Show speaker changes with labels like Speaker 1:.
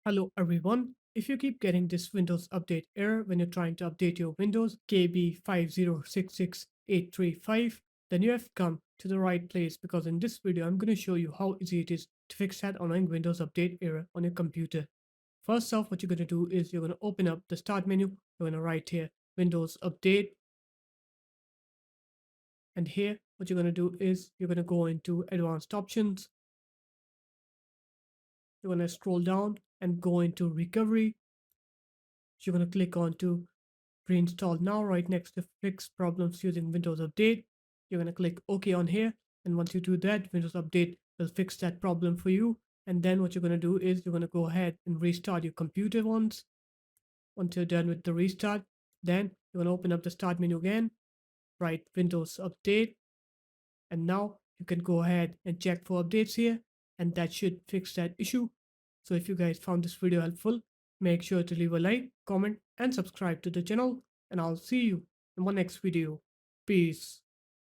Speaker 1: Hello everyone. If you keep getting this Windows Update error when you're trying to update your Windows KB5066835, then you have come to the right place because in this video I'm going to show you how easy it is to fix that annoying Windows Update error on your computer. First off, what you're going to do is you're going to open up the Start menu. You're going to write here Windows Update, and here what you're going to do is you're going to go into Advanced Options. You're going to scroll down and go into Recovery. You're going to click on to reinstall now right next to fix problems using Windows Update. You're going to click OK on here. And once you do that, Windows Update will fix that problem for you. And then what you're going to do is you're going to go ahead and restart your computer once. Once you're done with the restart, then you're going to open up the Start menu again, write Windows Update. And now you can go ahead and check for updates here. And that should fix that issue. So if you guys found this video helpful, make sure to leave a like, comment, and subscribe to the channel. And I'll see you in my next video. Peace.